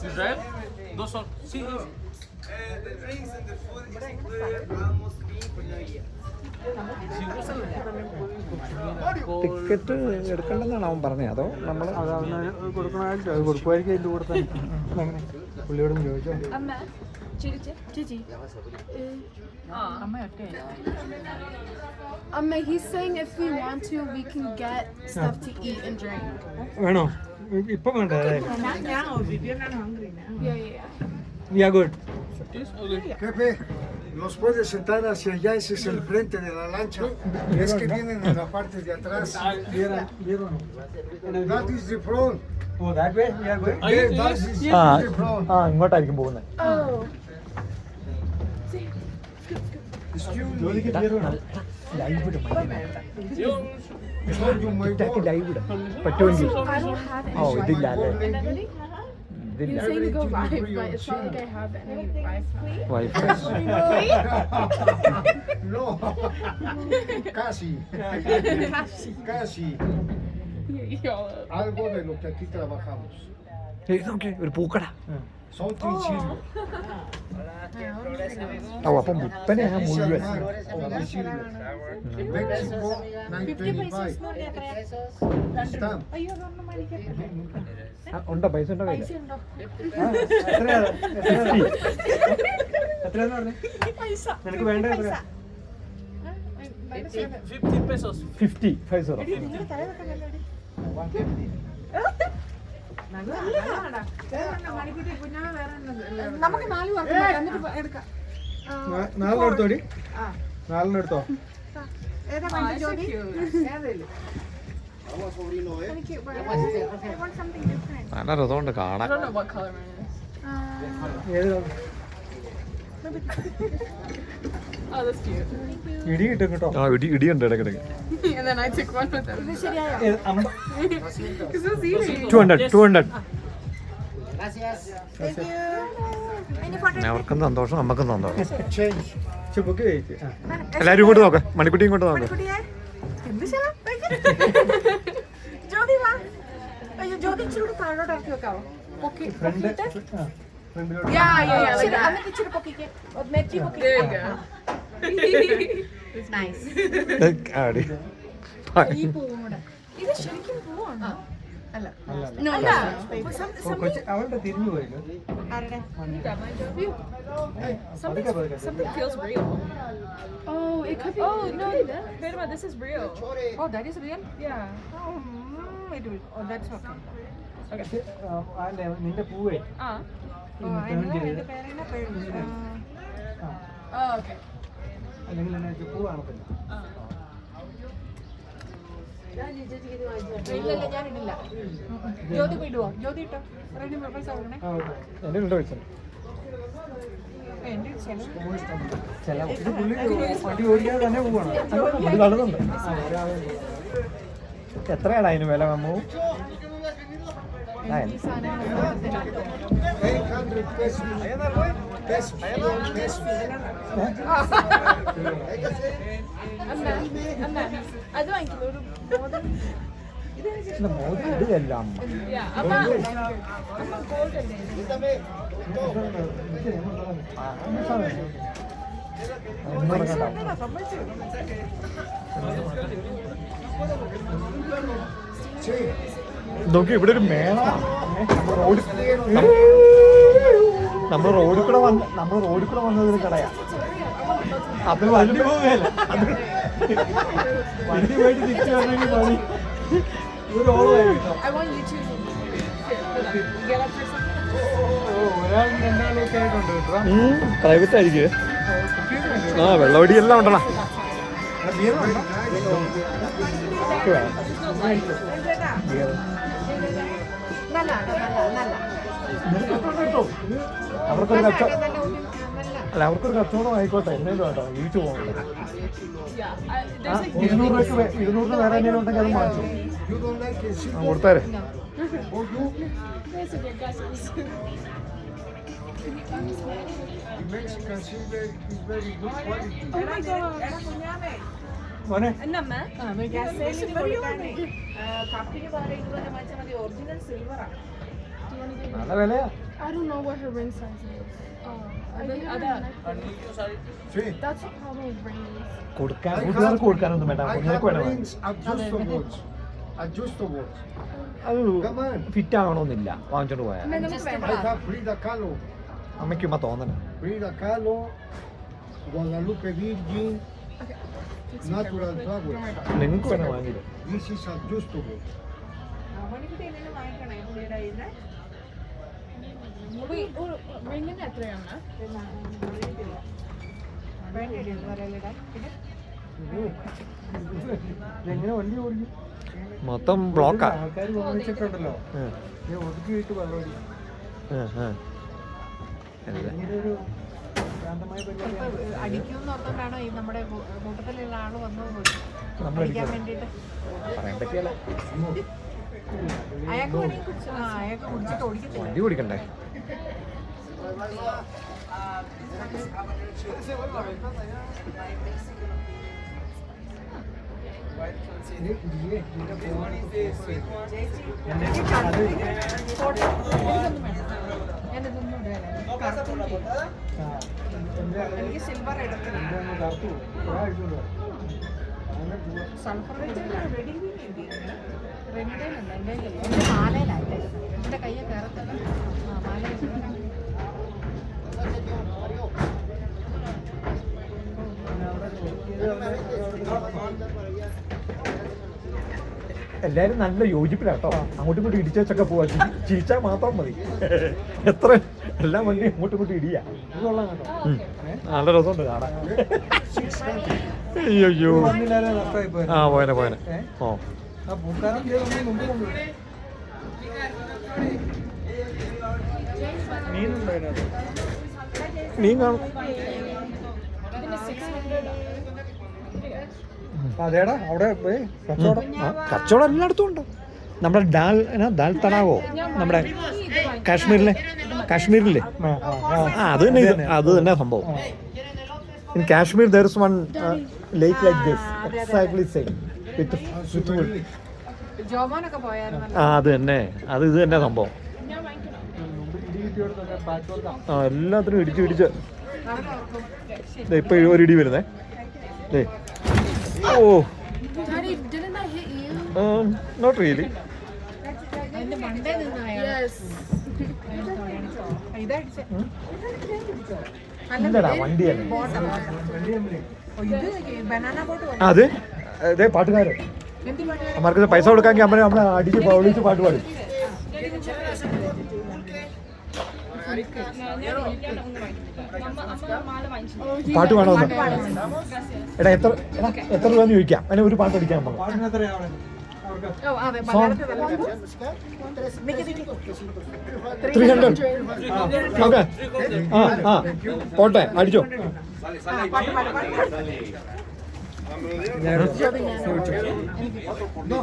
Israel? Dos son. Sí. The drinks and the food is included almost being for New Year. Ticket എടുക്കണ്ടെന്നാണ് അവൻ പറഞ്ഞത്. അതോ നമ്മൾ കൊടുക്കണമായിട്ട് അത് കൊടുക്കുമായിരിക്കും. അതിൻ്റെ കൂടെ തന്നെ അങ്ങനെ പുള്ളിയോടും ചോദിച്ചോ. He's saying if we want to, we can get stuff to eat and drink. വേണോ? ഇപ്പം വേണ്ട. Yeah. Good. Jefe, los puedes sentar hacia allá, ese es el frente de la lancha. Es que vienen en la parte de atrás. That is the front. Oh, that way we are going. Yeah, that is the front. ഇങ്ങോട്ടായിരിക്കും പോകുന്നത്. Oh. ജോലിക്ക് live ഇടും. Live ഇടാം പറ്റുമെങ്കിൽ. I don't have any. ഓ ഇതില്ല അല്ലേ? You're saying to go live, but it's not like I have any Wi-Fi. No. Casi. Casi. Algo de lo que aquí trabajamos. ഒരു പൂക്കട. Son utensilios. അപ്പം വിൽപ്പനയാണ് മുഴുവൻ. México, 925. Están. ഉണ്ടോ? പൈസ ഉണ്ടോ കയ്യിൽ? എത്രയാന്ന് പറഞ്ഞേ? നിനക്ക് വേണ്ട? 50 pesos. 50. 50. നമുക്ക് 4 പേർക്ക് എന്നിട്ട് എടുക്കാം. 4 എടുത്തോടി. 4 എടുത്തോ. ഏതാ വേണ്ടത് ജോലി? നല്ല രസമുണ്ട് കാണാൻ. I don't know what color mine is. Oh, that's cute. ഇടി കിട്ടും കേട്ടോ. ഇടിയുണ്ട് ഇടയ്ക്കിടയ്ക്ക്. And then I took one with them. ഇത് ശരിയായോ? 200. Thank you. അവർക്കും സന്തോഷം, നമുക്കും സന്തോഷം. Change. ബുക്ക് കഴിച്ച് എല്ലാവരും ഇങ്ങോട്ട് നോക്കാം. മണിക്കുട്ടി ഇങ്ങോട്ട് നോക്കാം. ജ്യോതി വാ. അയ്യോ ജ്യോതി ഇച്ചിരി താഴോട്ട് ഇറക്കി വെക്കാവോ? ഫ്രണ്ടിലോട്ട്. എന്നിട്ട് ഇച്ചിരി പൊക്കിക്ക്. നെറ്റി പൊക്കിക്ക്. There you go. It's nice. ഈ പൂവും കൂടെ. ഇത് ശരിക്കും പൂവാണോ? അല്ല. അല്ല. അവളുടെ തിരിഞ്ഞു പോയില്ല. ആരുടെ? Something feels real. Oh, it could be. Oh no, wait a minute. This is real. Oh, that is real? Yeah. It will. Oh, that's okay. നിന്റെ പൂവേ Oh, I know. എന്റെ പേരെന്നെ പേര്. Oh, okay. അല്ലെങ്കിൽ എന്നെ പൂ കാണത്തില്ല. ഇല്ല ഞാനിടില്ല. ജ്യോതി ഇടുവോ? ജ്യോതി ഇട്ടോ. റെഡി പൈസ കൊടുക്കണേ. എന്റെ ഉണ്ടോ പൈസ? എന്റെ ചില പുള്ളി വണ്ടി ഓടിക്കാതെ തന്നെ പോവാണ്. അത് കളുന്നുണ്ട്. എത്രയാണ് അതിന് വില? നമ്മൂ 800 pesos. അമ്മ അത് വാങ്ങിക്കില്ല. ഒരു മോദി ഇടുകയല്ല അമ്മ. അമ്മ ഗോൾഡ് അല്ലേ? നോക്കി ഇവിടെ ഒരു മേള. നമ്മൾ റോഡിൽ കൂടെ വന്നതൊരു കടയാ. അത് വണ്ടി പോവുകയല്ല. വണ്ടി പോയിട്ട് തിരിച്ചു വരണമെങ്കിൽ പണി ഒരു ഓളമായിരുന്നു. ഒരാളും രണ്ടാളും ഒക്കെ ആയിട്ടുണ്ട് കേട്ടോ. പ്രൈവറ്റ് ആയിരിക്കും. വെള്ളവടി എല്ലാം ഉണ്ടല്ലോ. അവർക്കൊരു കച്ചവടം ആയിക്കോട്ടെ. എന്നേലും കേട്ടോ വീട്ടിൽ പോകണ്ട. 200 വേറെ എന്തെങ്കിലും ഉണ്ടെങ്കിൽ അത് മാറ്റും. കൊടുത്താരെ. The Mexican silver is very good quality. Oh my God. മോനെ എന്നമ്മ കപ്പിന് പകരം ഇതുപോലെ വാങ്ങിച്ചാൽ മതി ഒറിജിനൽ സിൽവറാണ്. നല്ല വിലയാ. I don't know what her ring size is. Sí. That's the problem with rings. കൊടുക്കാൻ കൂട്ടുകാർക്ക് കൊടുക്കാനൊന്നും വേണ്ട, I കുഞ്ഞിനൊക്കെ have വേണം. rings adjustables. Adjustables. അത് Come on. ഫിറ്റ് ആകണമെന്നില്ല വാങ്ങിച്ചോണ്ട് പോയാൽ. I have Frida Kahlo. അമ്മയ്ക്കുമ്മ തോന്നണം. Frida Kahlo, Guadalupe Virgin, Natural Flowers. നിങ്ങൾക്ക് വേണം വാങ്ങിയത്. This is adjustable. അവനിക്ക് എന്നെ വാങ്ങിക്കണേ പുള്ളിയുടെ കയ്യിൽ നിന്ന്. Wait, ringin എത്രയാണ്? എങ്ങനെ വണ്ടി ഓടിക്കും? മൊത്തം ബ്ലോക്കാ. ആൾക്കാർ വാങ്ങിച്ചിട്ടുണ്ടല്ലോ, ഒതുക്കിയിട്ട് വെള്ളം ഇങ്ങനെ ഒരു ശാന്തമായ പരിപാടി. അടിക്കുമെന്ന് ഓർത്തോണ്ടാണോ ഈ നമ്മുടെ കൂട്ടത്തിലുള്ള ആള് വന്നു നമ്മൾ അടിക്കാൻ വേണ്ടിട്ട്? പറയാൻ പറ്റിയല്ല. അയാൾക്ക് വേണമെങ്കിൽ അയാൾക്ക് കുടിച്ചിട്ട് ഓടിക്കത്തില്ല. വണ്ടി ഓടിക്കണ്ടേ? എനിക്ക് സിൽവർ എടുക്കണം. സൾഫർ റെമിഡയിലുണ്ട് എൻ്റെ മാലയിലായിട്ട് എൻ്റെ കയ്യെ കയറത്തില്ല. മാല എല്ലാരും നല്ല യോജിപ്പിലാട്ടോ. അങ്ങോട്ടും ഇങ്ങോട്ടും ഇടിച്ചു വെച്ചൊക്കെ പോവാ. ചിരിച്ചാൽ മാത്രം മതി. എത്ര എല്ലാ വണ്ടിയും അങ്ങോട്ടും ഇങ്ങോട്ടും ഇടിയാ. നല്ല രസമുണ്ട് കാണാൻ. അയ്യോ ആ പോയനെ പോയനെ. ഓ മീൻ കാണും. അതേടാ അവിടെ കച്ചവടം. കച്ചവടം എല്ലായിടത്തും ഉണ്ട്. നമ്മുടെ ദാൽ തടാകോ നമ്മുടെ കാശ്മീരിലെ അത് തന്നെ സംഭവം. In Kashmir there is one lake like this, exactly same with wood. ജോമോനൊക്കെ പോയായിരുന്നു. അത് തന്നെ, ഇത് തന്നെ സംഭവം. എല്ലാത്തിനും ഇടിച്ച് ഇപ്പൊ ഒരു ഇടി വരുന്നേ. ഓ Daddy, didn't I hit you? Not really. അതിന്റെ മണ്ടേ നിന്നായ ഇതടിച്ചേ. ഇല്ലടാ വണ്ടിയല്ലേ ഇത് ബനാന ബോട്ട്. അത് ഇതേ പാട്ടുകാരൻ അവർക്ക് പൈസ കൊടുക്കാമെങ്കിൽ അമ്മ നമ്മളെ അടിച്ച് വിളിച്ച് പാട്ട് പാടും. പാട്ട് വേണമെന്ന് എടാ എത്ര രൂപ ചോദിക്കാം. അതിന് ഒരു പാട്ട് അടിക്കാൻ നമ്മൾ. ഓ അതെ മലയാളത്തിൽ 300. ഓക്കെ ആ പോട്ടെ അടിച്ചോ. No.